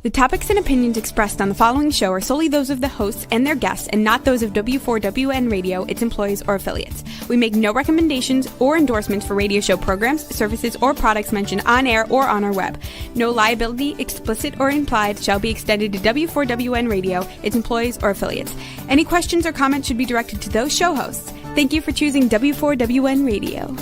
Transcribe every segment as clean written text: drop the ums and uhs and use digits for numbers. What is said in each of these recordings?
The topics and opinions expressed on the following show are solely those of the hosts and their guests and not those of W4WN Radio, its employees, or affiliates. We make no recommendations or endorsements for radio show programs, services, or products mentioned on air or on our web. No liability, explicit or implied, shall be extended to W4WN Radio, its employees, or affiliates. Any questions or comments should be directed to those show hosts. Thank you for choosing W4WN Radio.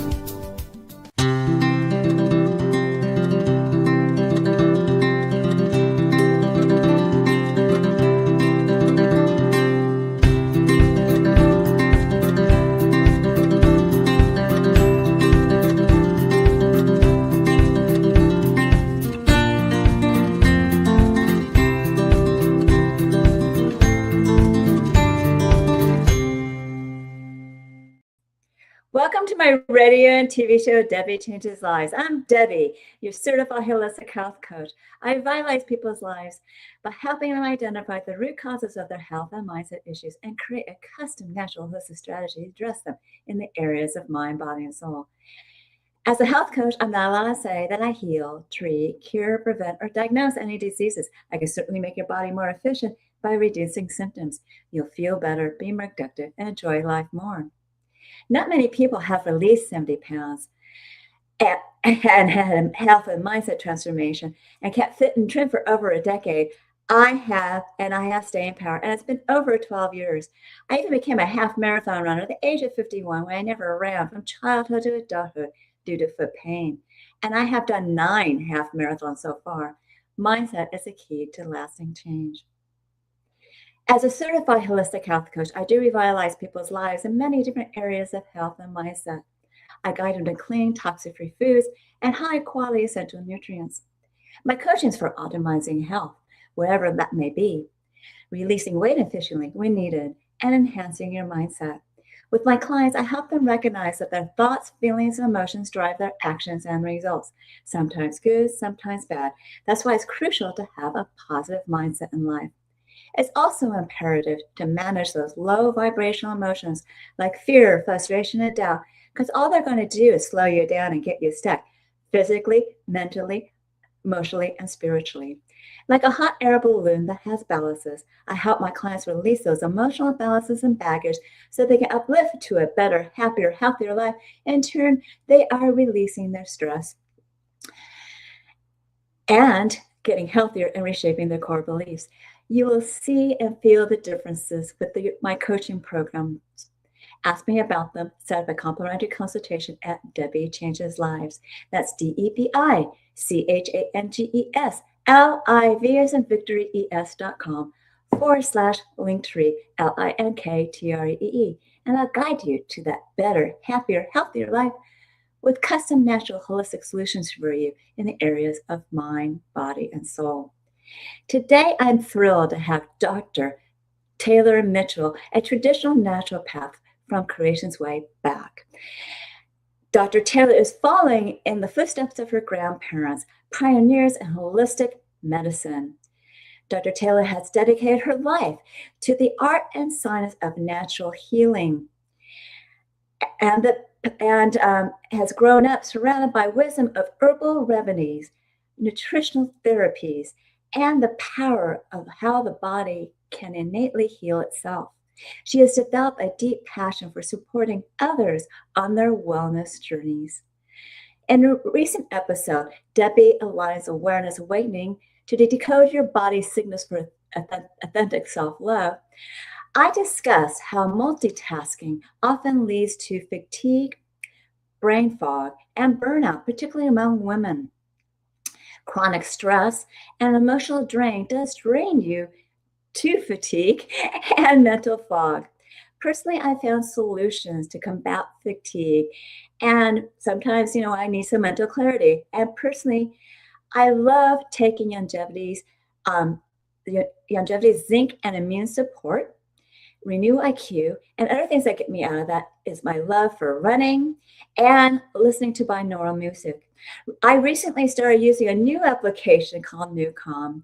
Welcome to my radio and TV show, Debi Changes Lives. I'm Debi, your certified holistic health coach. I revitalize people's lives by helping them identify the root causes of their health and mindset issues and create a custom natural holistic strategy to address them in the areas of mind, body, and soul. As a health coach, I'm not allowed to say that I heal, treat, cure, prevent, or diagnose any diseases. I can certainly make your body more efficient by reducing symptoms. You'll feel better, be more productive, and enjoy life more. Not many people have released 70 pounds and had a health and mindset transformation and kept fit and trim for over a decade. I have, and I have staying power, and it's been over 12 years. I even became a half marathon runner at the age of 51 when I never ran from childhood to adulthood due to foot pain. And I have done 9 half marathons so far. Mindset is the key to lasting change. As a certified holistic health coach, I do revitalize people's lives in many different areas of health and mindset. I guide them to clean, toxic-free foods and high-quality essential nutrients. My coaching is for optimizing health, wherever that may be, releasing weight efficiently when needed, and enhancing your mindset. With my clients, I help them recognize that their thoughts, feelings, and emotions drive their actions and results, sometimes good, sometimes bad. That's why it's crucial to have a positive mindset in life. It's also imperative to manage those low vibrational emotions like fear, frustration, and doubt, because all they're going to do is slow you down and get you stuck physically, mentally, emotionally, and spiritually. Like a hot air balloon that has balances, I help my clients release those emotional balances and baggage so they can uplift to a better, happier, healthier life. In turn, they are releasing their stress and getting healthier and reshaping their core beliefs. You will see and feel the differences with my coaching programs. Ask me about them. Set up a complimentary consultation at Debi Changes Lives. That's DebiChangesLive as in Victory ES.com/Linktree LINKTREE. And I'll guide you to that better, happier, healthier life with custom natural holistic solutions for you in the areas of mind, body, and soul. Today, I'm thrilled to have Dr. Taylor Mitchell, a traditional naturopath from Creation's Way back. Dr. Taylor is following in the footsteps of her grandparents, pioneers in holistic medicine. Dr. Taylor has dedicated her life to the art and science of natural healing and has grown up surrounded by wisdom of herbal remedies, nutritional therapies, and the power of how the body can innately heal itself. She has developed a deep passion for supporting others on their wellness journeys. In a recent episode, Debi aligns awareness awakening to decode your body's signals for authentic self-love. I discuss how multitasking often leads to fatigue, brain fog, and burnout, particularly among women. Chronic stress and emotional drain does drain you to fatigue and mental fog. Personally, I found solutions to combat fatigue. And sometimes, I need some mental clarity. And personally, I love taking Longevity's zinc and immune support, Renew IQ, and other things that get me out of that is my love for running and listening to binaural music. I recently started using a new application called NuCalm,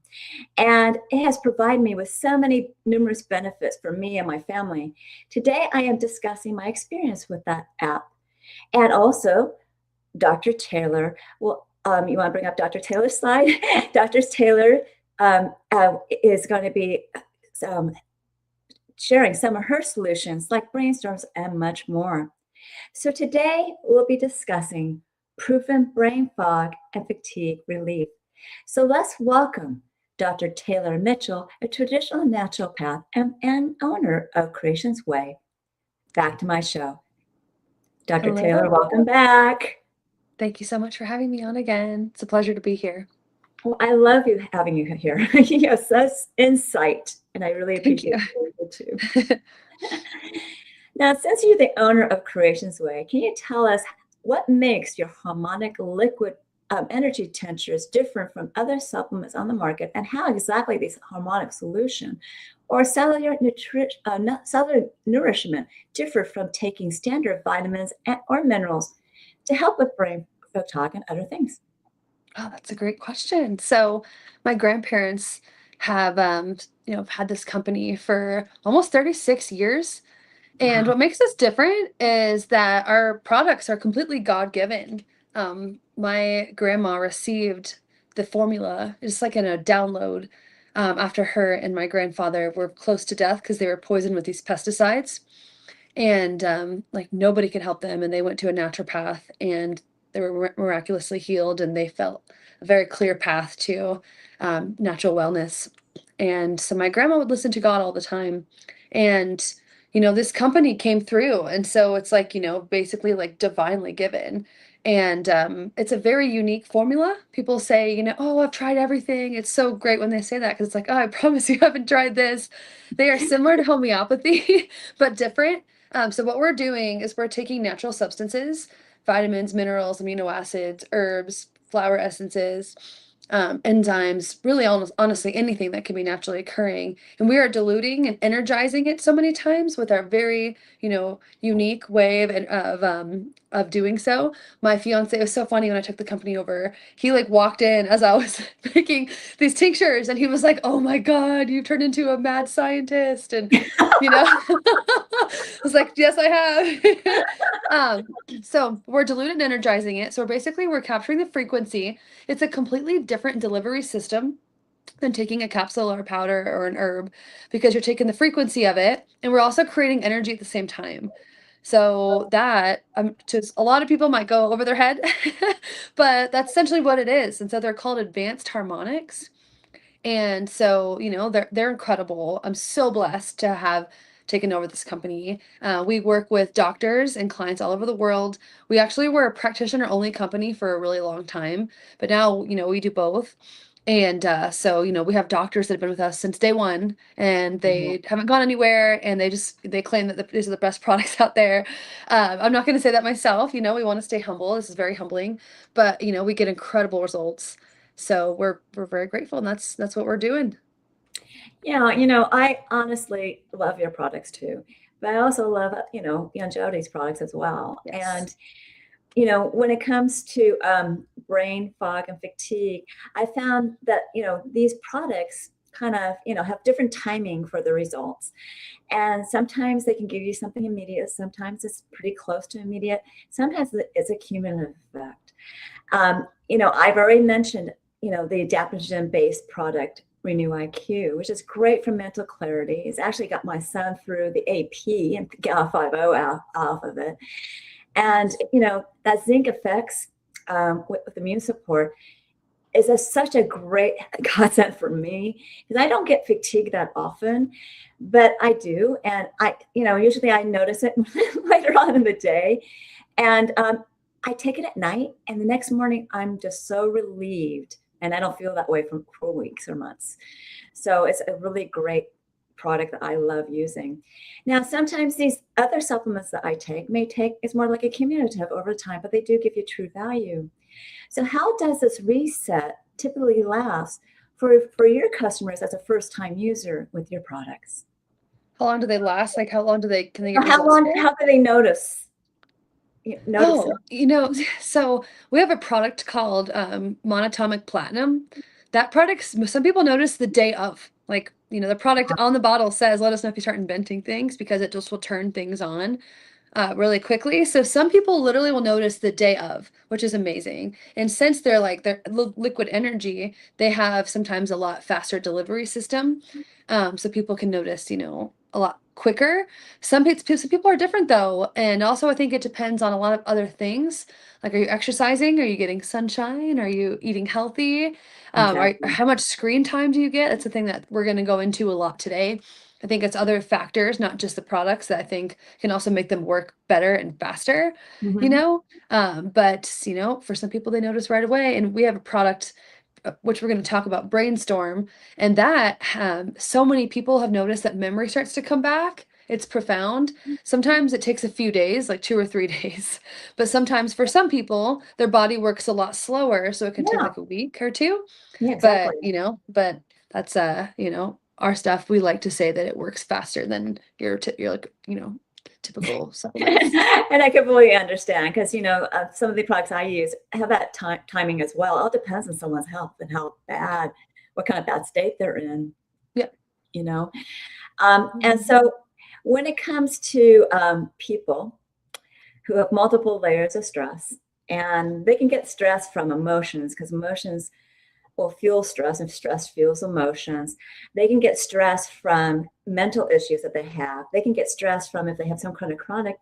and it has provided me with so many numerous benefits for me and my family. Today, I am discussing my experience with that app. And also, Dr. Taylor, you want to bring up Dr. Taylor's slide? Dr. Taylor is going to be sharing some of her solutions like brainstorms and much more. So today we'll be discussing proven brain fog and fatigue relief. So let's welcome Dr. Taylor Mitchell, a traditional naturopath and owner of Creation's Way. Back to my show. Dr. Hello. Taylor, welcome back. Thank you so much for having me on again. It's a pleasure to be here. Well, I love having you here. You have such insight, and I really appreciate it too. Now, since you're the owner of Creation's Way, can you tell us what makes your harmonic liquid energy tinctures different from other supplements on the market, and how exactly these harmonic solution or cellular nourishment differ from taking standard vitamins or minerals to help with brain fog and other things? Oh, that's a great question. So my grandparents have had this company for almost 36 years. And Wow. what makes us different is that our products are completely God-given. My grandma received the formula just like in a download after her and my grandfather were close to death because they were poisoned with these pesticides. And like nobody could help them. And they went to a naturopath and they were miraculously healed and they felt a very clear path to natural wellness. And so my grandma would listen to God all the time. And, this company came through. And so it's like, basically like divinely given. And it's a very unique formula. People say, oh, I've tried everything. It's so great when they say that because it's like, oh, I promise you haven't tried this. They are similar to homeopathy, but different. So what we're doing is we're taking natural substances, vitamins, minerals, amino acids, herbs, flower essences, enzymes, really almost honestly anything that can be naturally occurring. And we are diluting and energizing it so many times with our very, unique way of doing so. My fiance, it was so funny when I took the company over. He like walked in as I was making these tinctures and he was like, "Oh my God, you turned into a mad scientist." And I was like, "Yes, I have." So we're diluted and energizing it. So basically we're capturing the frequency. It's a completely different delivery system than taking a capsule or a powder or an herb because you're taking the frequency of it and we're also creating energy at the same time. So that just a lot of people might go over their head, but that's essentially what it is. And so they're called advanced harmonics. And so, they're incredible. I'm so blessed to have taken over this company. We work with doctors and clients all over the world. We actually were a practitioner only company for a really long time, but now, we do both. And so, we have doctors that have been with us since day one and they haven't gone anywhere and they claim that these are the best products out there. I'm not going to say that myself, we want to stay humble. This is very humbling, but, we get incredible results. So we're very grateful and that's what we're doing. Yeah, I honestly love your products too, but I also love, Young Jody's products as well. Yes. And, when it comes to brain fog and fatigue, I found that, these products kind of, have different timing for the results. And sometimes they can give you something immediate. Sometimes it's pretty close to immediate. Sometimes it's a cumulative effect. I've already mentioned, the adaptogen-based product, Renew IQ, which is great for mental clarity. It's actually got my son through the AP and got a 5.0 off of it. And, that zinc effects with immune support is such a great godsend for me because I don't get fatigue that often, but I do. And usually I notice it later on in the day. And I take it at night and the next morning I'm just so relieved. And I don't feel that way for weeks or months. So it's a really great product that I love using. Now, sometimes these other supplements that I take it's more like a cumulative over time, but they do give you true value. So how does this reset typically last for your customers as a first-time user with your products? How long do they last? Like how long can they get How results for? do they notice Oh, it? so we have a product called monatomic platinum. That product, some people notice the day of. Like, the product on the bottle says, let us know if you start inventing things because it just will turn things on. really quickly. So some people literally will notice the day of, which is amazing. And since they're like their liquid energy, they have sometimes a lot faster delivery system. So people can notice, a lot quicker. Some people are different though. And also I think it depends on a lot of other things. Like, are you exercising? Are you getting sunshine? Are you eating healthy? Exactly. How much screen time do you get? That's the thing that we're going to go into a lot today. I think it's other factors, not just the products, that I think can also make them work better and faster, Hmm. But, for some people, they notice right away. And we have a product, which we're going to talk about, Brainstorm. And that so many people have noticed that memory starts to come back. It's profound. Sometimes it takes a few days, like 2 or 3 days. But sometimes for some people, their body works a lot slower. So it can take Yeah. like a week or two. Yeah, But, exactly. that's our stuff. We like to say that it works faster than your like, typical supplements. And I completely understand because, some of the products I use have that timing as well. It all depends on someone's health and what kind of bad state they're in, Yeah. you know. And Mhm. so when it comes to people who have multiple layers of stress, and they can get stress from emotions because emotions will fuel stress and stress fuels emotions. They can get stress from mental issues that they have. They can get stress from if they have some kind of chronic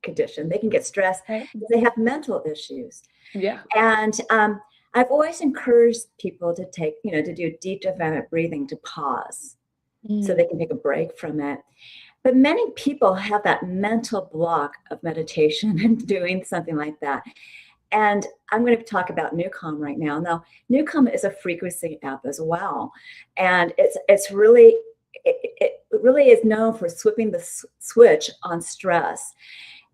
condition. They can get stressed Right. if they have mental issues. Yeah. And I've always encouraged people to to do deep diaphragmatic breathing, to pause so they Mm. can take a break from it. But many people have that mental block of meditation and doing something like that. And I'm going to talk about NuCalm right now. Now, NuCalm is a frequency app as well, and it really is known for flipping the switch on stress.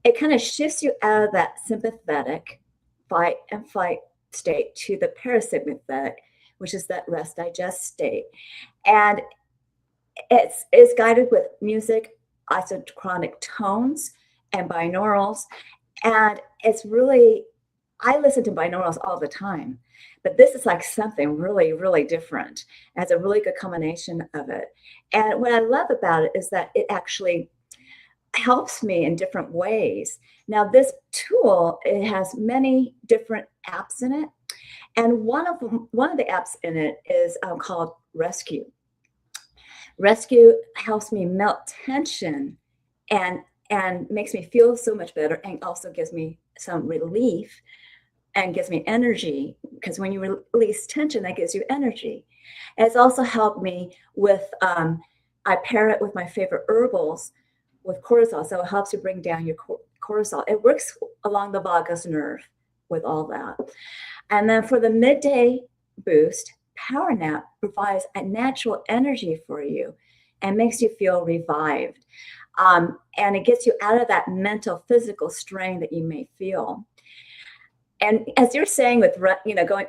It kind of shifts you out of that sympathetic fight and flight state to the parasympathetic, which is that rest digest state. And it's guided with music, isochronic tones, and binaurals. And it's really, I listen to binaurals all the time, but this is like something really, really different. It has a really good combination of it. And what I love about it is that it actually helps me in different ways. Now, this tool, it has many different apps in it. And one of the apps in it is called Rescue. Rescue helps me melt tension and makes me feel so much better, and also gives me some relief and gives me energy, because when you release tension, that gives you energy. And it's also helped me with I pair it with my favorite herbals with cortisol, so it helps you bring down your cortisol. It works along the vagus nerve with all that. And then for the midday boost, Power Nap provides a natural energy for you and makes you feel revived. And it gets you out of that mental, physical strain that you may feel. And as you're saying with,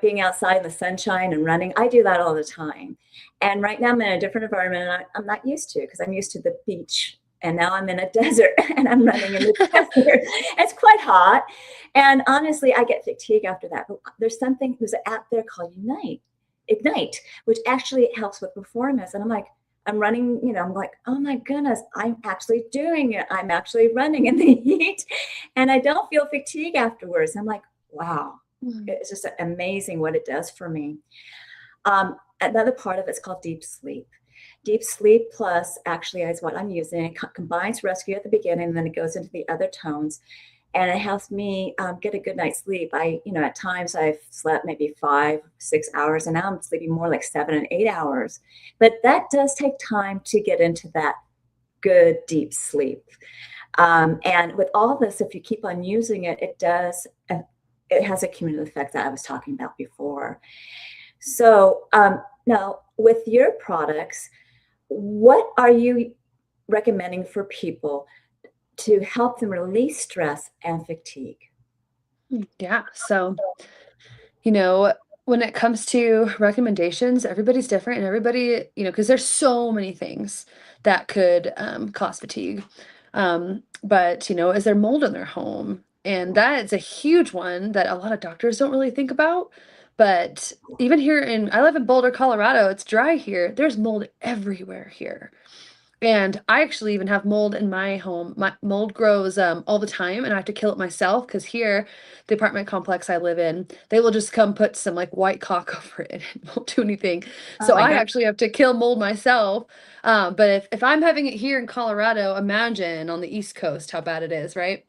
being outside in the sunshine and running, I do that all the time. And right now I'm in a different environment and I'm not used to, because I'm used to the beach. And now I'm in a desert and I'm running in the desert. It's quite hot. And honestly, I get fatigue after that. But there's an app there called Ignite, which actually helps with performance. And I'm running, I'm like, oh my goodness, I'm actually doing it. I'm actually running in the heat and I don't feel fatigue afterwards. I'm like, wow, Mm. it's just amazing what it does for me. Another part of it's called deep sleep. Deep sleep plus actually is what I'm using. It combines rescue at the beginning, and then it goes into the other tones, and it helps me get a good night's sleep. At times I've slept maybe 5, 6 hours, and now I'm sleeping more like 7 and 8 hours. But that does take time to get into that good deep sleep. And with all this, if you keep on using it, it has a cumulative effect that I was talking about before. So now with your products, what are you recommending for people to help them release stress and fatigue? Yeah. So, you know, when it comes to recommendations, everybody's different and everybody, because there's so many things that could cause fatigue. But, is there mold in their home? And that is a huge one that a lot of doctors don't really think about. But even I live in Boulder, Colorado, it's dry here. There's mold everywhere here. And I actually even have mold in my home. My mold grows all the time, and I have to kill it myself because here, the apartment complex I live in, they will just come put some like white caulk over it and won't do anything. Oh So my I God. actually have to kill mold myself. But if I'm having it here in Colorado, imagine on the East Coast how bad it is, right?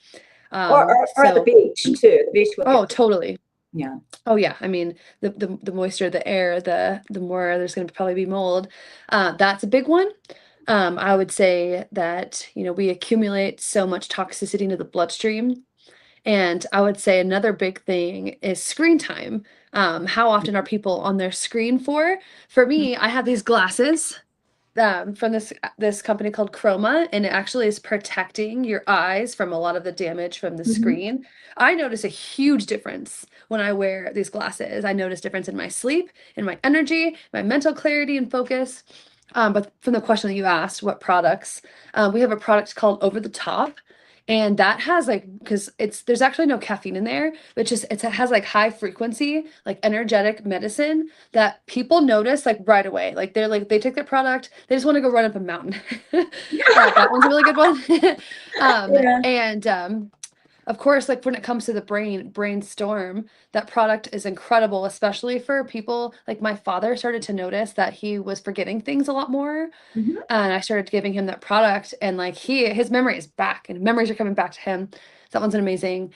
Or at the So beach too. The beach will oh, get, totally. yeah. Oh yeah, I mean the moisture, the air, the more there's going to probably be mold. That's a big one. I would say that, we accumulate so much toxicity into the bloodstream. And I would say another big thing is screen time. How often are people on their screen for? For me, I have these glasses from this company called Chroma, and it actually is protecting your eyes from a lot of the damage from the Mm-hmm. screen. I notice a huge difference when I wear these glasses. I notice difference in my sleep, in my energy, my mental clarity and focus. But from the question that you asked, what products? We have a product called Over the Top, and that has like, because there's actually no caffeine in there, but it has like high frequency, like energetic medicine that people notice like right away. Like they take their product, they just want to go run up a mountain. That one's a really good one. Yeah. And of course, like when it comes to the brainstorm, that product is incredible, especially for people like my father started to notice that he was forgetting things a lot more. Mm-hmm. And I started giving him that product, and like his memory is back, and memories are coming back to him. That one's amazing.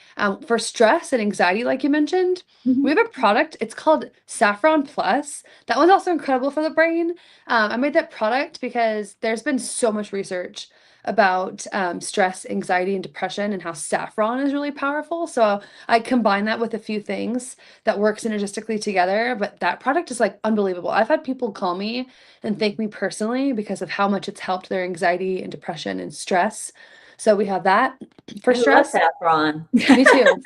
For stress and anxiety, like you mentioned, we Mm-hmm. have a product. It's called Saffron Plus. That one's also incredible for the brain. I made that product because there's been so much research about stress, anxiety, and depression, and how saffron is really powerful. So I combine that with a few things that work synergistically together. But that product is like unbelievable. I've had people call me and thank me personally because of how much it's helped their anxiety and depression and stress. So we have that for I love stress. saffron. Me too.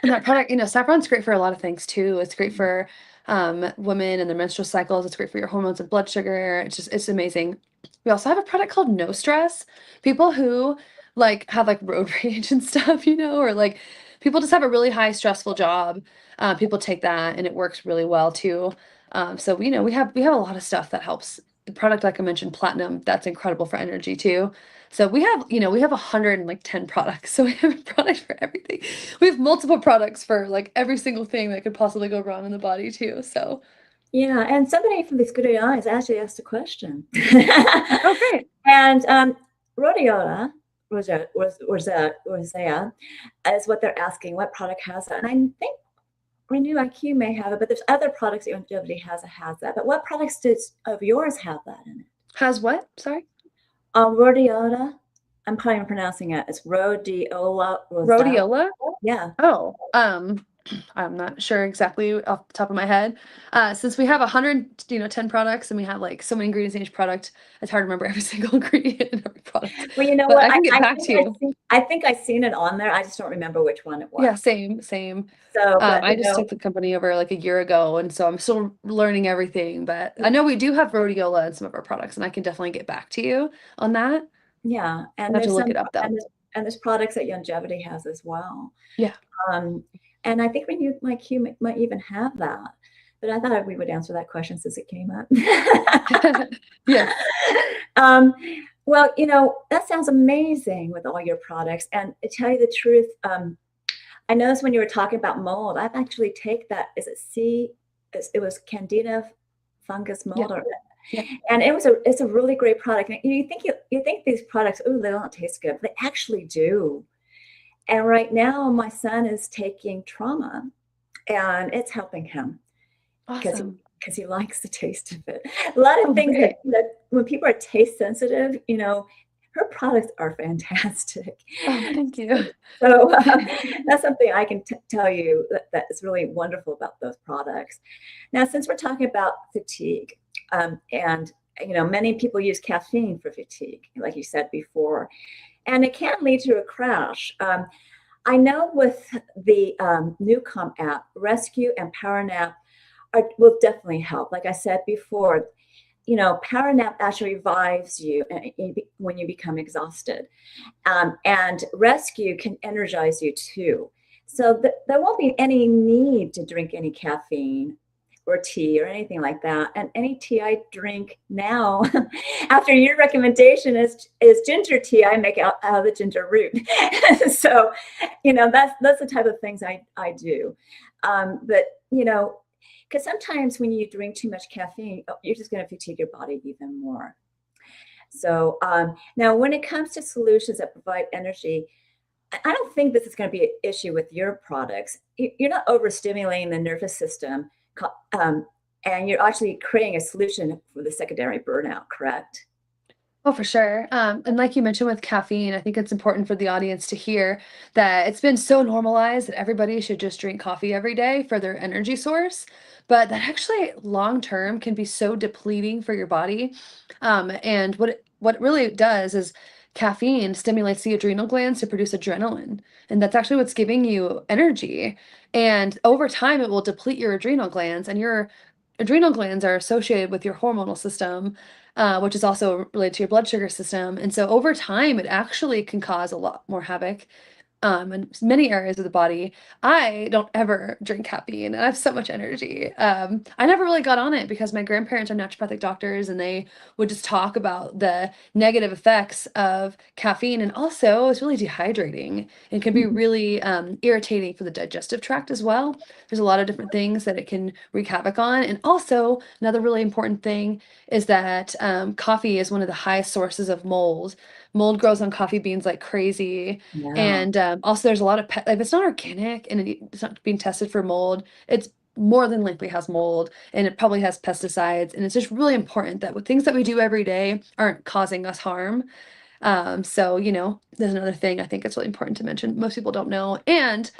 And that product, saffron's great for a lot of things too. It's great for women and their menstrual cycles. It's great for your hormones and blood sugar. It's amazing. We also have a product called No Stress. People who like have like road rage and stuff, or like people just have a really high stressful job. People take that and it works really well too. So we have a lot of stuff that helps. The product, like I mentioned, platinum, that's incredible for energy too. So we have 110 products. So we have a product for everything. We have multiple products for like every single thing that could possibly go wrong in the body too. So Yeah, and somebody from the Scooty Eyes actually asked a question. oh great. And rhodiola, rosea, is what they're asking. What product has that? And I think Renew IQ may have it, but there's other products that Longevity has that. But what products of yours have that in it? Has what? Sorry? Rhodiola. I'm probably pronouncing it. It's rhodiola. Rhodiola? Yeah. Oh, I'm not sure exactly off the top of my head. Since we have 10 products and we have like so many ingredients in each product, it's hard to remember every single ingredient in every product. Well, you know But what? I can get back to you. I think I've seen it on there. I just don't remember which one it was. Yeah, same. So, but I just took the company over like a year ago, and so I'm still learning everything. But I know we do have rhodiola in some of our products, and I can definitely get back to you on that. yeah, I and have to there's look some, it up though. and there's products that Longevity has as well. Yeah. And I think Renew IQ might even have that. But I thought we would answer that question since it came up. Yeah. Well, that sounds amazing with all your products. And to tell you the truth, I noticed when you were talking about mold, I've actually taken that. It was Candida fungus mold, Yeah. and it's a really great product. And you think these products, oh, they don't taste good, but they actually do. And right now, my son is taking trauma, and it's helping him because Awesome. he likes the taste of it. A lot of things great. that when people are taste sensitive, her products are fantastic. Oh, thank you. So that's something I can tell you that is really wonderful about those products. Now, since we're talking about fatigue, and many people use caffeine for fatigue, like you said before, and it can lead to a crash. I know with the NuCalm app, Rescue and Power Nap will definitely help. Like I said before, Power Nap actually revives you when you become exhausted. And Rescue can energize you too. So there won't be any need to drink any caffeine. or tea or anything like that. And any tea I drink now, after your recommendation is ginger tea, I make out of the ginger root. So, that's the type of things I do. But, because sometimes when you drink too much caffeine, you're just going to fatigue your body even more. So now when it comes to solutions that provide energy, I don't think this is going to be an issue with your products. You're not overstimulating the nervous system, and you're actually creating a solution for the secondary burnout, correct? Oh, for sure. And like you mentioned with caffeine, I think it's important for the audience to hear that it's been so normalized that everybody should just drink coffee every day for their energy source. But that actually long term can be so depleting for your body. And what it really does is caffeine stimulates the adrenal glands to produce adrenaline. And that's actually what's giving you energy. And over time, it will deplete your adrenal glands, and your adrenal glands are associated with your hormonal system, which is also related to your blood sugar system. And so over time, it actually can cause a lot more havoc in many areas of the body. I don't ever drink caffeine, and I have so much energy. I never really got on it because my grandparents are naturopathic doctors, and they would just talk about the negative effects of caffeine. And also, it's really dehydrating and can be really irritating for the digestive tract as well. There's a lot of different things that it can wreak havoc on. And also, another really important thing is that coffee is one of the highest sources of mold. Mold grows on coffee beans like crazy. Yeah. And also, there's a lot of if it's not organic and it's not being tested for mold, it's more than likely has mold, and it probably has pesticides. And it's just really important that with things that we do every day aren't causing us harm. So, there's another thing I think it's really important to mention. Most people don't know. And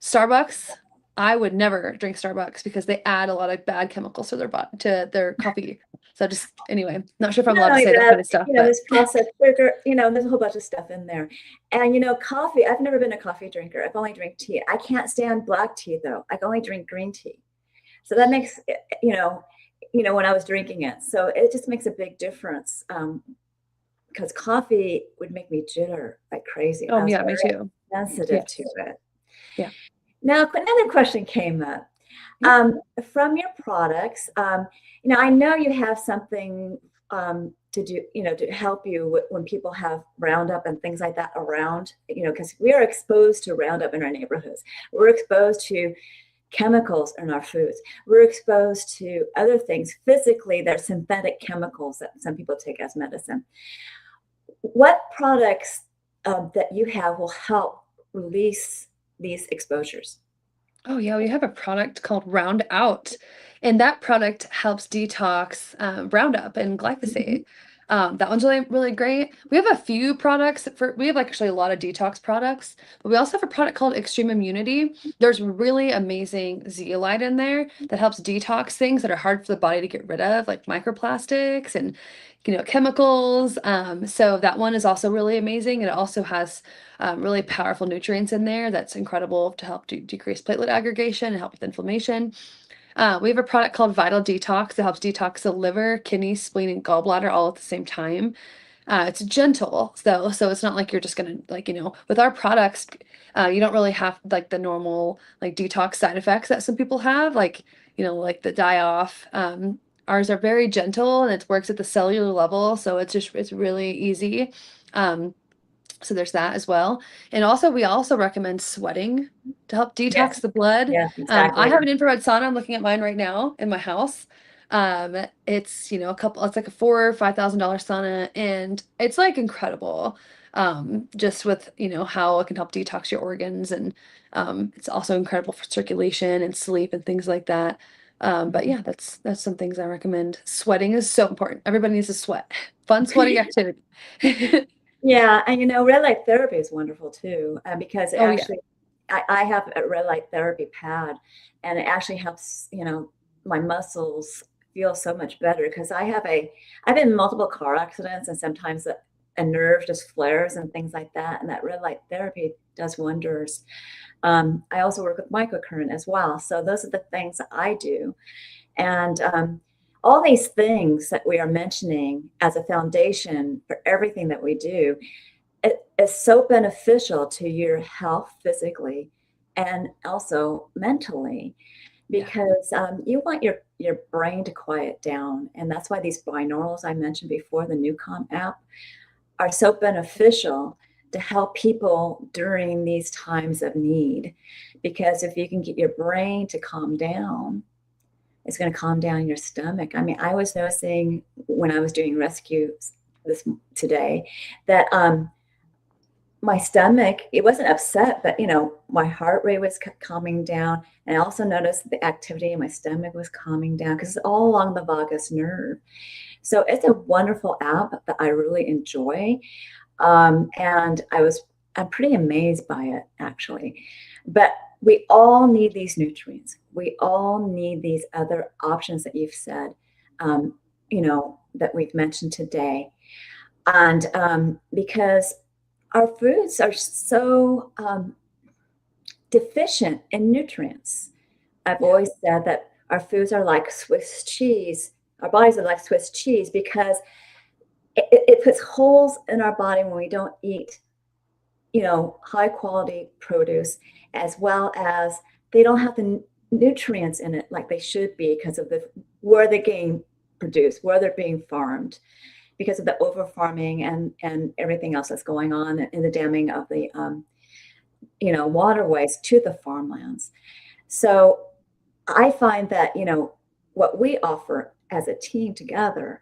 Starbucks, I would never drink Starbucks because they add a lot of bad chemicals to their coffee. So just anyway, not sure if I'm Not allowed to only say that that, kind of stuff, but there's processed sugar, there's a whole bunch of stuff in there. And, coffee, I've never been a coffee drinker. I've only drank tea. I can't stand black tea, though. I can only drink green tea. So that makes, when I was drinking it. So it just makes a big difference, because coffee would make me jitter like crazy. I was yeah, me very too. sensitive to it. Yeah. Now, another question came up. From your products, I know you have something to do, to help you when people have Roundup and things like that around, because we are exposed to Roundup in our neighborhoods. We're exposed to chemicals in our foods. We're exposed to other things physically that are synthetic chemicals that some people take as medicine. What products that you have will help release these exposures? Oh, yeah, we have a product called Round Out, and that product helps detox Roundup and glyphosate. That one's really, really great. We have a few products we have actually a lot of detox products, but we also have a product called Extreme Immunity. There's really amazing zeolite in there that helps detox things that are hard for the body to get rid of, like microplastics and chemicals. So that one is also really amazing. It also has really powerful nutrients in there that's incredible to help decrease platelet aggregation and help with inflammation. We have a product called Vital Detox that helps detox the liver, kidney, spleen, and gallbladder all at the same time. It's gentle, so it's not like you're just gonna with our products, you don't really have like the normal like detox side effects that some people have, like like the die off. Ours are very gentle and it works at the cellular level, so it's really easy. So there's that as well. And also, we also recommend sweating to help Yes, detox the blood. yes, I exactly. have an infrared sauna. I'm looking at mine right now in my house. It's, it's like a $4,000 or $5,000 sauna, and it's like incredible. Just with, how it can help detox your organs. And it's also incredible for circulation and sleep and things like that. But yeah, that's some things I recommend. Sweating is so important. Everybody needs to sweat. Fun sweating activity. Yeah, and red light therapy is wonderful too, because it Oh yeah. actually, I have a red light therapy pad, and it actually helps, my muscles feel so much better because I've been in multiple car accidents, and sometimes a nerve just flares and things like that, and that red light therapy does wonders. I also work with microcurrent as well, so those are the things that I do, and all these things that we are mentioning as a foundation for everything that we do, it is so beneficial to your health physically and also mentally. because you want your brain to quiet down. And that's why these binaurals I mentioned before, the NuCalm app, are so beneficial to help people during these times of need. Because if you can get your brain to calm down, it's going to calm down your stomach. I mean, I was noticing when I was doing rescue today that my stomach, it wasn't upset, but my heart rate was calming down. And I also noticed the activity in my stomach was calming down because it's all along the vagus nerve. So it's a wonderful app that I really enjoy. And I'm pretty amazed by it, actually. But we all need these nutrients. We all need these other options that you've said, that we've mentioned today. And because our foods are so deficient in nutrients. I've always said that our foods are like Swiss cheese. Our bodies are like Swiss cheese because it puts holes in our body when we don't eat, high quality produce, as well as they don't have the nutrients in it like they should be because of where they're getting produced, where they're being farmed, because of the over farming and everything else that's going on in the damming of the waterways to the farmlands. So I find that what we offer as a team together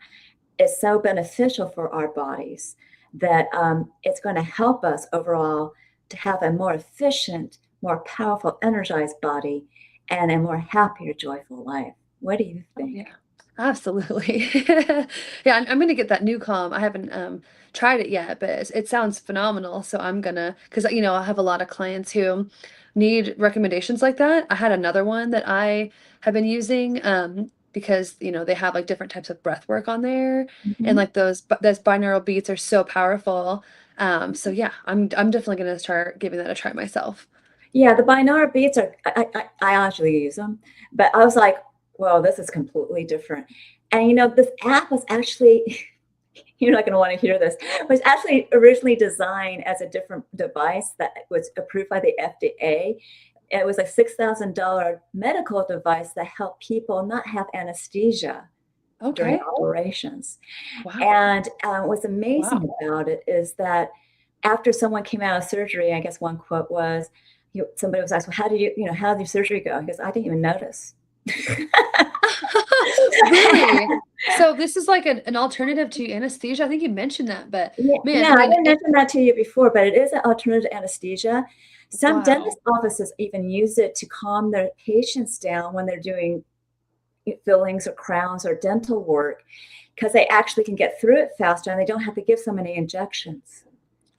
is so beneficial for our bodies that it's going to help us overall to have a more efficient, more powerful, energized body and a more happier, joyful life. What do you think? Yeah, absolutely. Yeah, I'm gonna get that NuCalm. I haven't tried it yet, but it sounds phenomenal. So I'm gonna, because I have a lot of clients who need recommendations like that. I had another one that I have been using because they have like different types of breath work on there, and like those binaural beats are so powerful. So yeah, I'm definitely gonna start giving that a try myself. Yeah, the binaural beats are, I actually use them, but I was like, well, this is completely different. And this app was actually, you're not going to want to hear this, was actually originally designed as a different device that was approved by the FDA. It was a $6,000 medical device that helped people not have anesthesia during operations. Wow. And what's amazing about it is that after someone came out of surgery, I guess one quote was, somebody was asked, well, how did your surgery go? Because I didn't even notice. Really? So this is like an alternative to anesthesia. I think you mentioned that, but man, I didn't mention that to you before, but it is an alternative to anesthesia. Some dentist offices even use it to calm their patients down when they're doing fillings or crowns or dental work, because they actually can get through it faster and they don't have to give so many injections.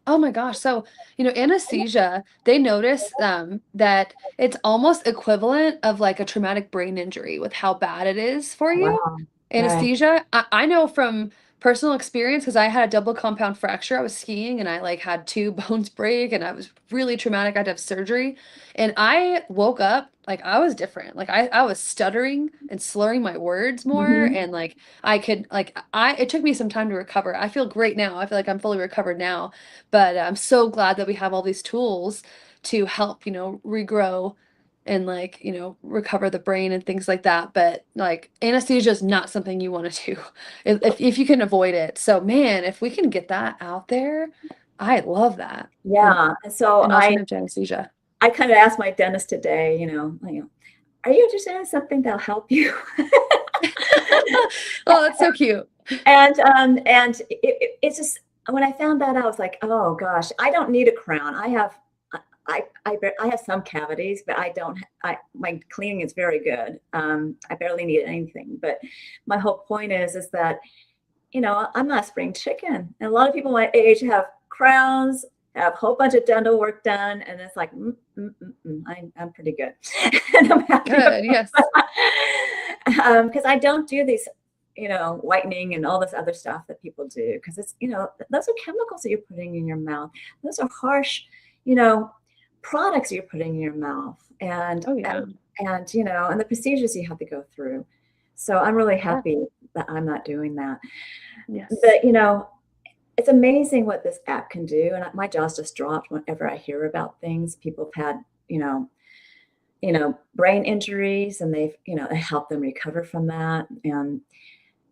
Oh my gosh. So, anesthesia, they notice that it's almost equivalent of like a traumatic brain injury with how bad it is for you. Wow. Anesthesia, I know from personal experience because I had a double compound fracture. I was skiing and I like had two bones break and I was really traumatic. I had to have surgery. And I woke up like I was different. Like I was stuttering and slurring my words more. And like it took me some time to recover. I feel great now. I feel like I'm fully recovered now. But I'm so glad that we have all these tools to help, regrow and like, recover the brain and things like that. But like anesthesia is not something you want to do if you can avoid it. So man, if we can get that out there, I love that. Yeah. So an alternative to anesthesia. I kind of asked my dentist today, are you interested in something that'll help you? Oh, that's so cute. And it's just, when I found that out, I was like, oh gosh, I don't need a crown. I have some cavities, but my cleaning is very good. I barely need anything. But my whole point is that, I'm not a spring chicken. And a lot of people my age have crowns, have a whole bunch of dental work done. And it's like, I'm pretty good. And I'm happy. Good, yes. Because I don't do these, whitening and all this other stuff that people do. Because it's, those are chemicals that you're putting in your mouth. Those are harsh, products you're putting in your mouth, and and the procedures you have to go through. So I'm really happy that I'm not doing that. Yes. But it's amazing what this app can do, and my jaw's just dropped whenever I hear about things people have had brain injuries, and they've, helped them recover from that.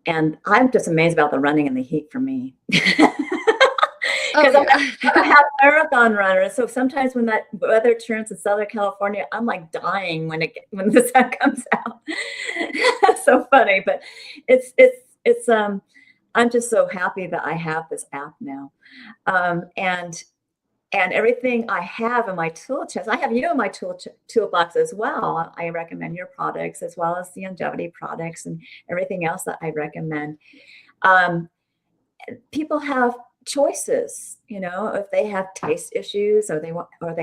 And I'm just amazed about the running and the heat for me. Oh Because I'm a yeah. half marathon runner, so sometimes when that weather turns in Southern California, I'm like dying when the sun comes out. So funny, but it's I'm just so happy that I have this app now, and everything I have in my tool chest, I have you in my toolbox as well. I recommend your products as well as the longevity products and everything else that I recommend. Um, People have choices, if they have taste issues, or they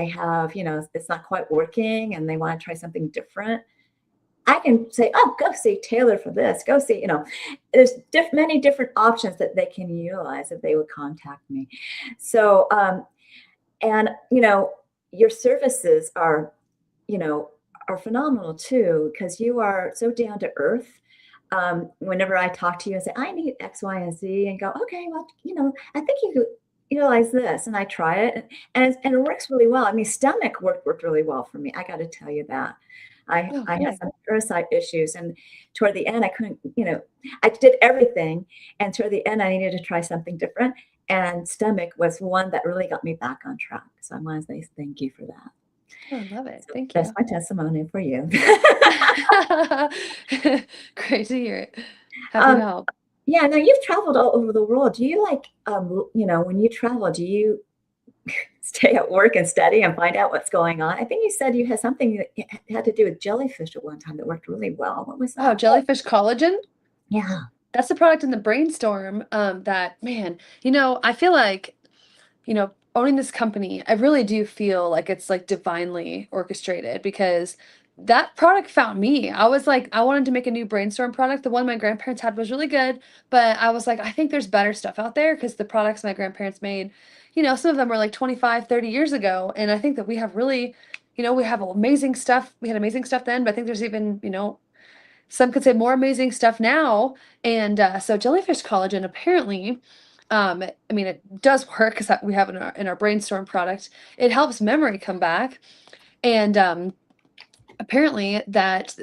have, it's not quite working and they want to try something different. I can say, oh, go see Taylor for this. Go see, there's many different options that they can utilize if they would contact me. So, and your services are, are phenomenal too, because you are so down to earth. Whenever I talk to you and say, I need X, Y, and Z, and go, okay, well, I think you could utilize this, and I try it, and it works really well. I mean, stomach worked really well for me. I got to tell you that. Oh, I had good. some parasite issues, and toward the end, I couldn't, I did everything, and toward the end, I needed to try something different, and stomach was one that really got me back on track. So I want to say thank you for that. Oh, I love it. So Thank that's you. my testimony for you. Great to hear it. Happy to Um, help. Yeah, now you've traveled all over the world. Do you like, when you travel, do you stay at work and study and find out what's going on? I think you said you had something that had to do with jellyfish at one time that worked really well. What was Oh, that? jellyfish collagen? Yeah. That's the product in the brainstorm, that man, I feel like, owning this company, I really do feel like it's like divinely orchestrated because that product found me. I was like, I wanted to make a new brainstorm product. The one my grandparents had was really good, but I was like, I think there's better stuff out there because the products my grandparents made, some of them were like 25, 30 years ago. And I think that we have really, we have amazing stuff. We had amazing stuff then, but I think there's even, some could say more amazing stuff now. And so jellyfish collagen apparently, I mean, it does work because we have in our brainstorm product. It helps memory come back, and apparently that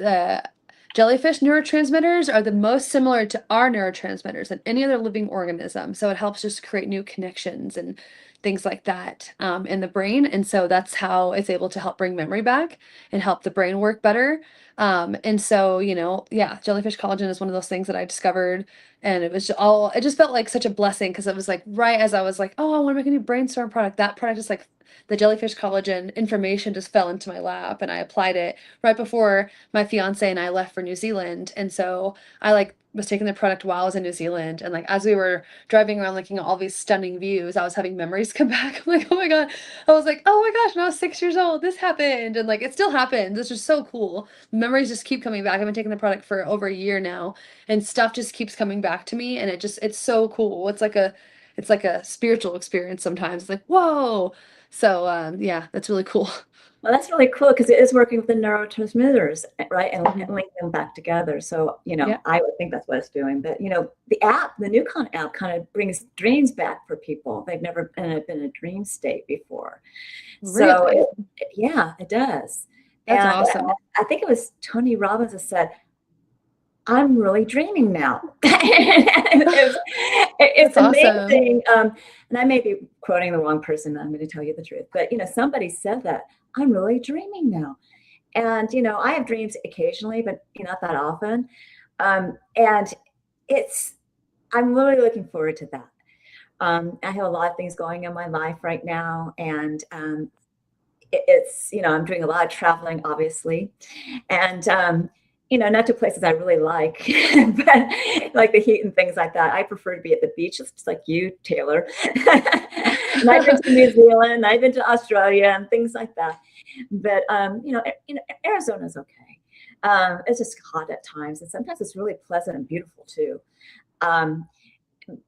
jellyfish neurotransmitters are the most similar to our neurotransmitters than any other living organism. So it helps just create new connections and things like that in the brain. And so that's how it's able to help bring memory back and help the brain work better. And so, yeah, jellyfish collagen is one of those things that I discovered. And it just felt like such a blessing because it was like right as I was like, oh, I want to make a new brainstorm product. That product is like the jellyfish collagen information just fell into my lap and I applied it right before my fiance and I left for New Zealand. And so I like was taking the product while I was in New Zealand. And like as we were driving around looking at all these stunning views, I was having memories come back. I'm like, oh my God. I was like, oh my gosh, when I was 6 years old, this happened. And like it still happens. It's just so cool. Memories just keep coming back. I've been taking the product for over a year now and stuff just keeps coming back to me. And it's so cool. It's like a spiritual experience sometimes. It's like, whoa. So yeah, that's really cool. Well, that's really cool because it is working with the neurotransmitters, right? And Mhm. linking them back together. So, Yeah. I would think that's what it's doing. But, the app, the NuCalm app kind of brings dreams back for people. They've never been in a dream state before. So, Really? yeah, it does. That's And awesome. I think it was Tony Robbins that said, I'm really dreaming now. It's That's awesome. amazing. And I may be quoting the wrong person. I'm going to tell you the truth. But, somebody said that I'm really dreaming now. And, I have dreams occasionally, but not that often. And I'm really looking forward to that. I have a lot of things going in my life right now. And I'm doing a lot of traveling, obviously. And, not to places I really like, but like the heat and things like that. I prefer to be at the beach, just like you, Taylor. And I've been to New Zealand, I've been to Australia and things like that. But, Arizona's okay. It's just hot at times. And sometimes it's really pleasant and beautiful too. Um,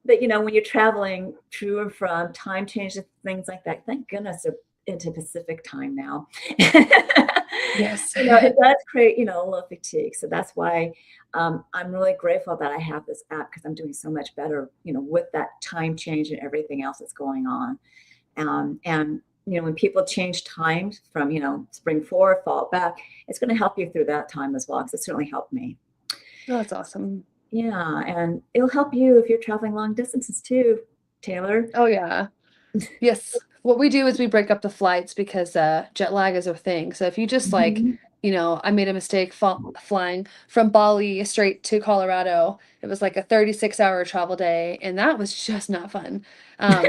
but, when you're traveling to and from, time changes, things like that, thank goodness they're into Pacific time now. Yes. It does create, a little fatigue. So that's why I'm really grateful that I have this app because I'm doing so much better, with that time change and everything else that's going on. And when people change times from, spring forward, fall back, it's going to help you through that time as well, because it certainly helped me. Oh, that's awesome. Yeah, and it'll help you if you're traveling long distances too, Taylor. Oh, yeah. Yes. What we do is we break up the flights because jet lag is a thing. So if you just Mhm. I made a mistake flying from Bali straight to Colorado. It was like a 36-hour travel day, and that was just not fun. I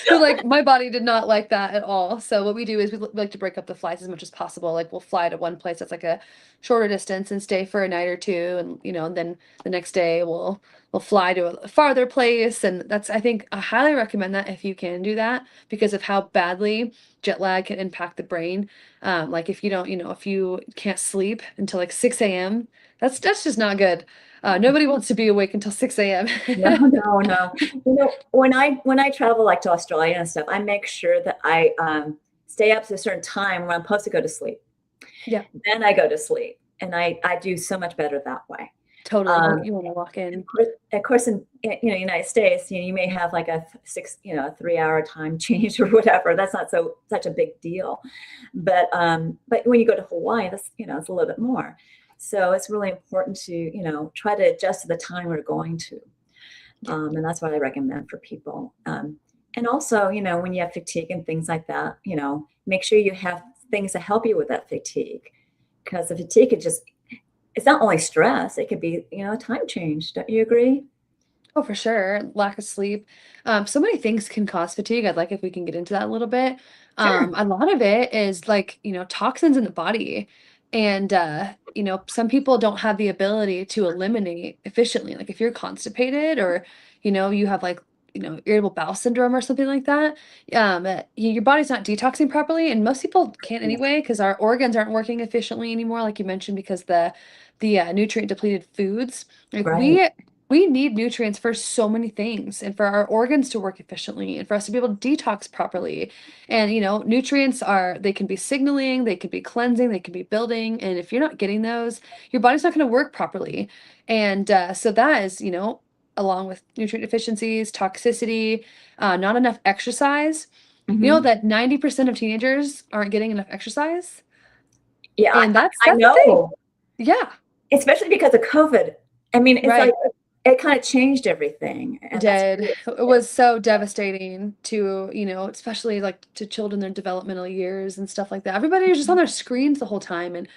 like my body did not like that at all. So what we do is we like to break up the flights as much as possible. Like we'll fly to one place that's like a shorter distance and stay for a night or two, and and then the next day we'll fly to a farther place. And I think I highly recommend that if you can do that because of how badly jet lag can impact the brain. Like if you don't, if you can't sleep until like 6 a.m., that's just not good. Nobody wants to be awake until 6 a.m. No. When I travel like to Australia and stuff, I make sure that I stay up to a certain time when I'm supposed to go to sleep. Yeah, Then I go to sleep, and I do so much better that way. totally. You want to lock in. Of course, in United States, you may have like a 3-hour time change or whatever. That's not such a big deal, but when you go to Hawaii, that's it's a little bit more. So it's really important to try to adjust to the time we're going to, and that's what I recommend for people. And also, when you have fatigue and things like that, make sure you have things to help you with that fatigue, because the fatigue it's not only stress, it could be, a time change. Don't you agree? Oh, for sure. Lack of sleep. So many things can cause fatigue. I'd like if we can get into that a little bit. Sure. A lot of it is like, toxins in the body. And, some people don't have the ability to eliminate efficiently. Like if you're constipated or, you have like, irritable bowel syndrome or something like that, your body's not detoxing properly. And most people can't Yeah. anyway, because our organs aren't working efficiently anymore, like you mentioned, because the nutrient depleted foods, like Right. we need nutrients for so many things and for our organs to work efficiently and for us to be able to detox properly. And, nutrients they can be signaling, they can be cleansing, they can be building. And if you're not getting those, your body's not going to work properly. And so that is, along with nutrient deficiencies, toxicity, not enough exercise. You know Mhm. that 90% of teenagers aren't getting enough exercise? Yeah, And I that's the thing. know, Yeah, especially because of COVID. I mean, it's like right. it kind of changed everything, It and that's did. really It was so devastating to, especially like to children, their developmental years and stuff like that. Everybody was just on their screens the whole time. And,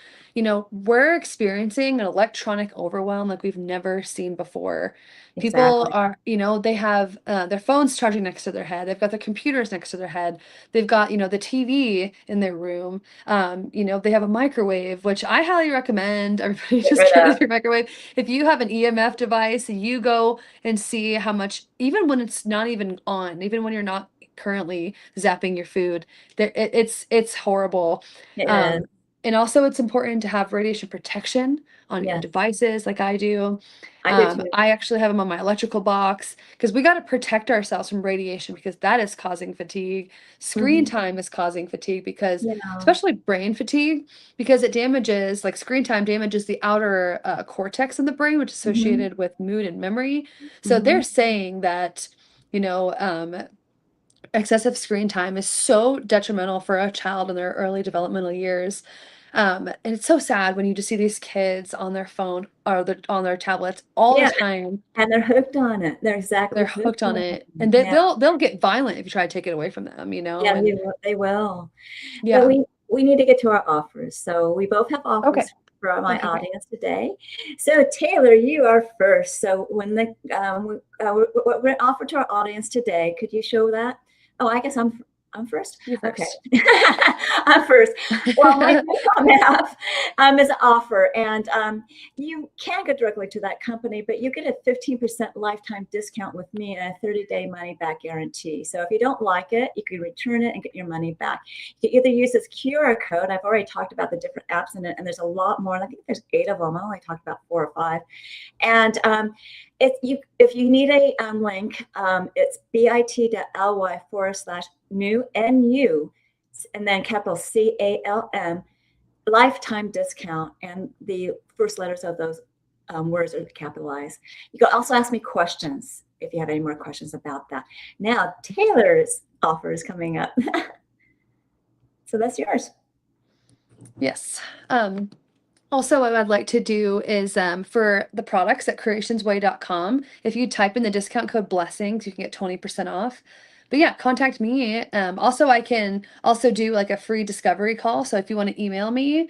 we're experiencing an electronic overwhelm like we've never seen before. People exactly. are, they have their phones charging next to their head. They've got their computers next to their head. They've got, the TV in their room. They have a microwave, which I highly recommend everybody Get just rid get rid of. of your microwave. If you have an EMF device, you go and see how much, even when it's not even on, even when you're not currently zapping your food, it's horrible. It is. Um, and also it's important to have radiation protection on your Yes, devices like I do. I do too. I actually have them on my electrical box because we got to protect ourselves from radiation because that is causing fatigue. Screen Mhm. time is causing fatigue because, Yeah. especially brain fatigue, because it damages, like screen time damages the outer cortex in the brain, which is Mhm. associated with mood and memory. So they're Mhm. saying that, you know, um, excessive screen time is so detrimental for a child in their early developmental years. And it's so sad when you just see these kids on their phone or on their tablets all the Yeah, time. and they're hooked on it. They're exactly They're hooked hooked on on it, it. and Yeah. they'll get violent if you try to take it away from them, Yeah, and they will. But yeah. we need to get to our offers. So we both have Okay. offers for my Okay, great. audience today. So Taylor, you are first. So when what we're offer to our audience today, could you show that? Oh, I guess I'm first. You Okay, first. I'm first. Well, my NuCalm app is an offer, and you can go directly to that company, but you get a 15% lifetime discount with me and a 30-day money back guarantee. So if you don't like it, you can return it and get your money back. You can either use this QR code. I've already talked about the different apps in it, and there's a lot more. I think there's 8 of them. I only talked about 4 or 5. And if you need a link, it's bit.ly/new NU, and then capital CALM, lifetime discount, and the first letters of those words are capitalized. You can also ask me questions if you have any more questions about that. Now, Taylor's offers coming up. So that's yours. Yes. Also, what I'd like to do is for the products at creationsway.com, if you type in the discount code blessings, you can get 20% off. But yeah, contact me. Also, I can also do like a free discovery call. So if you want to email me,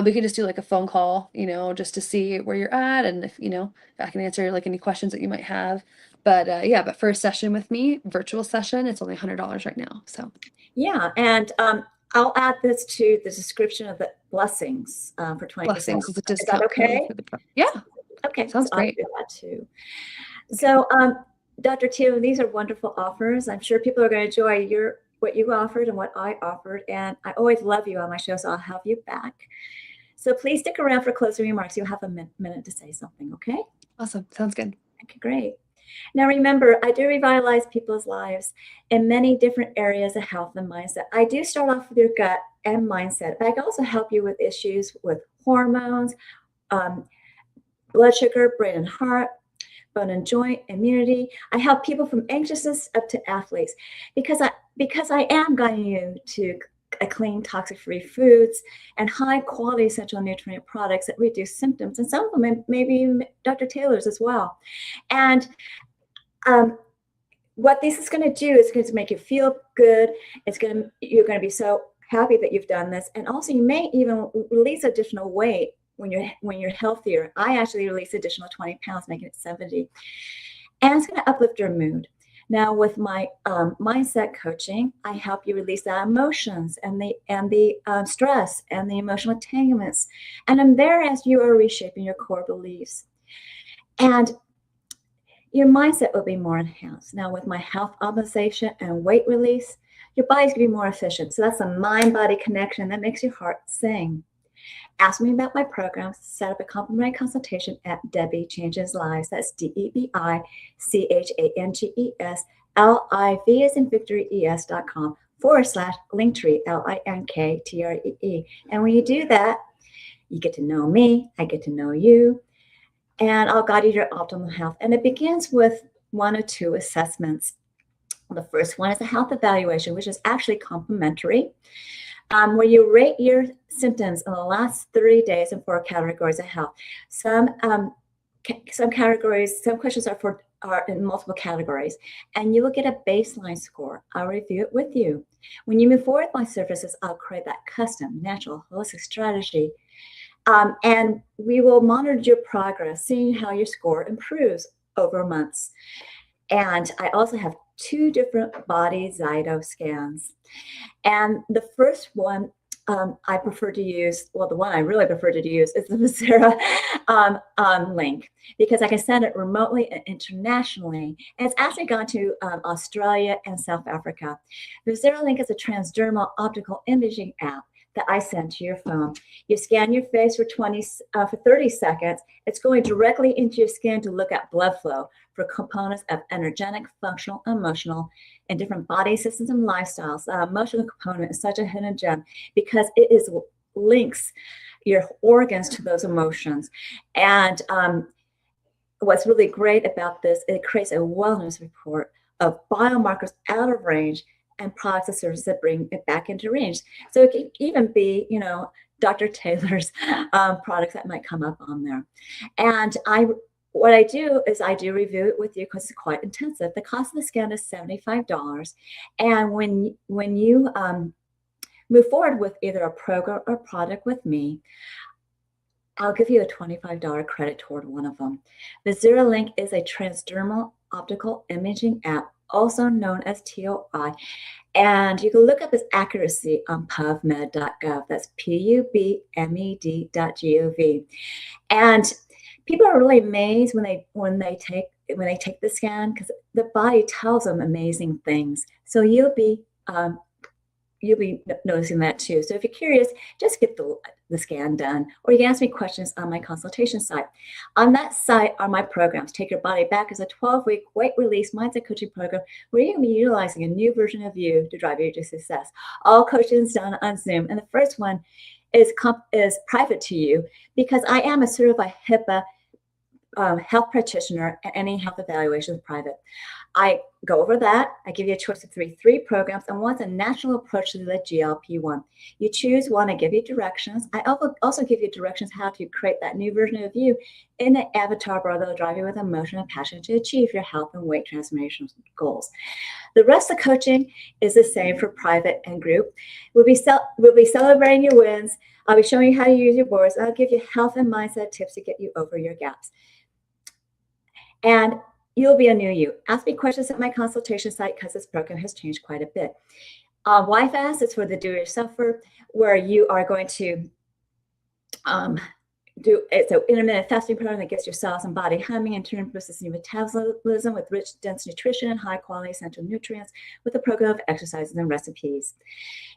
we can just do like a phone call, just to see where you're at, and if I can answer like any questions that you might have. But yeah, but for a session with me, virtual session, it's only $100 right now. So yeah, and I'll add this to the description of the blessings for 20%. blessings is a Is that discount okay? code for the yeah. Okay, Sounds so great. I'll do that too. So, Dr. Teo, these are wonderful offers. I'm sure people are going to enjoy what you offered and what I offered. And I always love you on my show, so I'll have you back. So please stick around for closing remarks. You'll have a minute to say something, okay? Awesome. Sounds good. Okay, great. Now, remember, I do revitalize people's lives in many different areas of health and mindset. I do start off with your gut and mindset, but I can also help you with issues with hormones, blood sugar, brain and heart, bone and joint, immunity. I help people from anxiousness up to athletes because I am guiding you to clean, toxic-free foods and high-quality essential nutrient products that reduce symptoms, and some of them maybe Dr. Taylor's as well. And what this is going to do is going to make you feel good. You're going to be so happy that you've done this, and also you may even release additional weight when you're healthier. I actually release additional 20 pounds, making it 70, and it's going to uplift your mood. Now, with my mindset coaching, I help you release the emotions and the stress and the emotional entanglements, and I'm there as you are reshaping your core beliefs, and your mindset will be more enhanced. Now, with my health optimization and weight release, your body's going to be more efficient. So that's a mind-body connection that makes your heart sing. Ask me about my programs. Set up a complimentary consultation at Debi Changes Lives. That's DebiChangesLives as in Victory ES.com/Linktree LINKTREE. And when you do that, you get to know me, I get to know you, and I'll guide you to your optimal health. And it begins with 1 or 2 assessments. The first one is a health evaluation, which is actually complimentary, where you rate your symptoms in the last 30 days in 4 categories of health. Some questions are in multiple categories, and you will get a baseline score. I'll review it with you. When you move forward with my services, I'll create that custom, natural, holistic strategy. And we will monitor your progress, seeing how your score improves over months. And I also have 2 different body Zyto scans. And the first one I prefer to use, well, the one I really prefer to use is the Visera link, because I can send it remotely and internationally. And it's actually gone to Australia and South Africa. The Visera link is a transdermal optical imaging app that I send to your phone. You scan your face for 30 seconds. It's going directly into your skin to look at blood flow for components of energetic, functional, emotional, and different body systems and lifestyles. The emotional component is such a hidden gem because it links your organs to those emotions. And what's really great about this, it creates a wellness report of biomarkers out of range and products and services that bring it back into range. So it can even be, Dr. Taylor's products that might come up on there. And what I do is I do review it with you because it's quite intensive. The cost of the scan is $75. And when you move forward with either a program or product with me, I'll give you a $25 credit toward one of them. The Visera link is a transdermal optical imaging app, also known as TOI. And you can look up its accuracy on pubmed.gov. That's PUBMED.gov. And people are really amazed when they take the scan, because the body tells them amazing things. So you'll be noticing that too. So if you're curious, just get the scan done, or you can ask me questions on my consultation site. On that site are my programs. Take Your Body Back is a 12-week weight release mindset coaching program where you're going to be utilizing a new version of you to drive you to success. All coaching is done on Zoom, and the first one is private to you because I am a certified HIPAA health practitioner, and any health evaluation is private. I go over that. I give you a choice of three programs, and one's a natural approach to the GLP-1. You choose one, I give you directions. I also give you directions how to create that new version of you in the avatar bar that will drive you with emotion and passion to achieve your health and weight transformation goals. The rest of the coaching is the same for private and group. We'll be celebrating your wins. I'll be showing you how to use your boards. I'll give you health and mindset tips to get you over your gaps. And you'll be a new you. Ask me questions at my consultation site because this program has changed quite a bit. Why Fast is for the do-it-yourselfer, where you are going to it's an intermittent fasting program that gets your cells and body humming and turn processing your metabolism with rich, dense nutrition and high-quality essential nutrients with a program of exercises and recipes.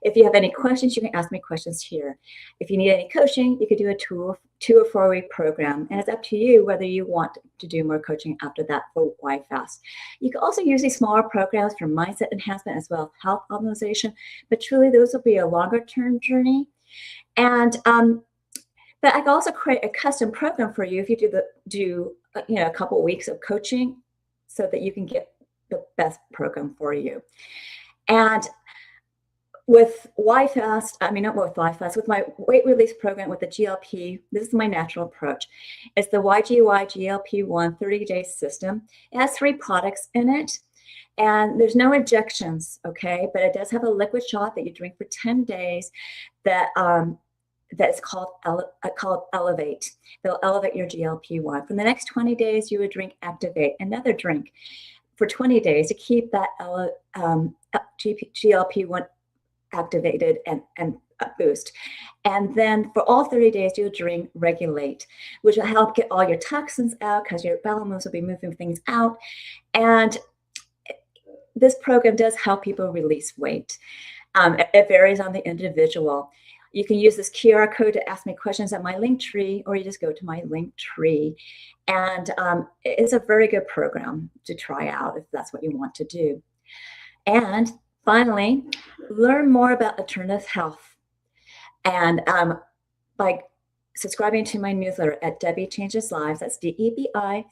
If you have any questions, you can ask me questions here. If you need any coaching, you could do a 2 or 4 week program, and it's up to you whether you want to do more coaching after that for Why Fast. You can also use these smaller programs for mindset enhancement as well as health optimization, but truly those will be a longer-term journey. And but I can also create a custom program for you if you do a couple of weeks of coaching so that you can get the best program for you. And with Why Fast, not with Why Fast, with my weight release program with the GLP, this is my natural approach. It's the YGY GLP-1 30-day system. It has 3 products in it. And there's no injections, okay? But it does have a liquid shot that you drink for 10 days that is called Elevate. They'll elevate your GLP-1. For the next 20 days, you would drink Activate, another drink for 20 days to keep that GLP-1 activated and boost. And then for all 30 days, you'll drink Regulate, which will help get all your toxins out because your bowel movements will be moving things out. And this program does help people release weight. It varies on the individual. You can use this QR code to ask me questions at my link tree, or you just go to my link tree. And it's a very good program to try out if that's what you want to do. And finally, learn more about alternative health. And by subscribing to my newsletter at Debi Changes Lives, that's DebiChangesLives,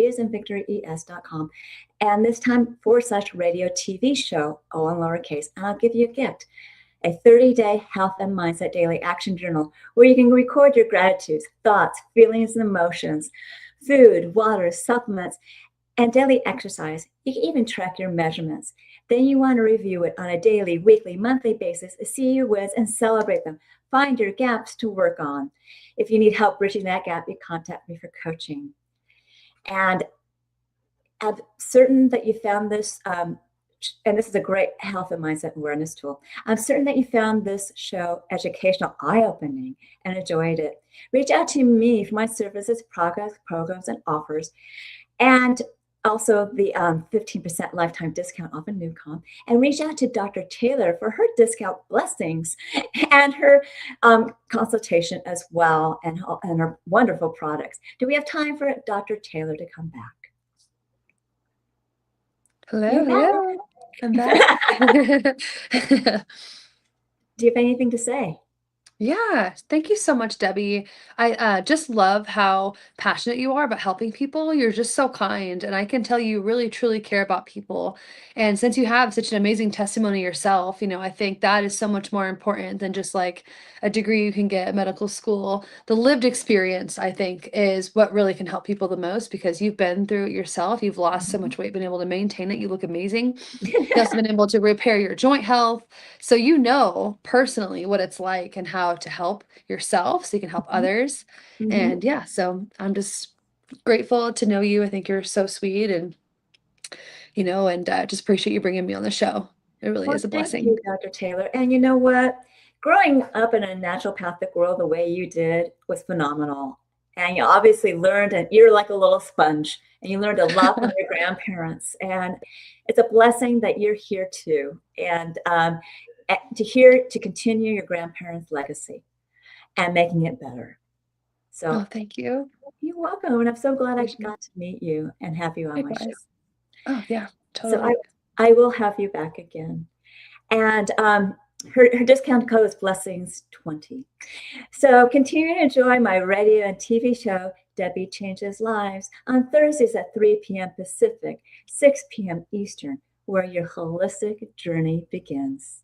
as in Victory, ES.com. And this time /radio TV show, all in lowercase. And I'll give you a gift, a 30-day health and mindset daily action journal where you can record your gratitudes, thoughts, feelings, and emotions, food, water, supplements, and daily exercise. You can even track your measurements. Then you want to review it on a daily, weekly, monthly basis, see your wins and celebrate them. Find your gaps to work on. If you need help bridging that gap, you contact me for coaching. And I'm certain that you found this, and this is a great health and mindset awareness tool. I'm certain that you found this show educational, eye-opening, and enjoyed it. Reach out to me for my services, products, programs, and offers. And also the 15% lifetime discount off of NuCalm, and reach out to Dr. Taylor for her discount blessings and her consultation as well, and her wonderful products. Do we have time for Dr. Taylor to come back? Hello. I'm back. Do you have anything to say? Yeah, thank you so much, Debbie. I just love how passionate you are about helping people. You're just so kind, and I can tell you really truly care about people. And since you have such an amazing testimony yourself, I think that is so much more important than just like a degree you can get at medical school. The lived experience, I think, is what really can help people the most because you've been through it yourself. You've lost so much weight, been able to maintain it. You look amazing. You've also been able to repair your joint health. So you know personally what it's like and how to help yourself so you can help others. And yeah, so I'm just grateful to know you. I think you're so sweet and just appreciate you bringing me on the show. It really is a blessing. Thank you, Dr. Taylor. And you know what? Growing up in a naturopathic world the way you did was phenomenal. And you obviously learned, and you're like a little sponge, and you learned a lot from your grandparents. And it's a blessing that you're here too. And to continue your grandparents' legacy and making it better. So thank you. You're welcome. And I'm so glad I got to meet you and have you on my show. Oh yeah, totally. So I will have you back again. And her discount code is blessings20. So continue to enjoy my radio and TV show, Debi Changes Lives on Thursdays at 3 p.m. Pacific, 6 p.m. Eastern, where your holistic journey begins.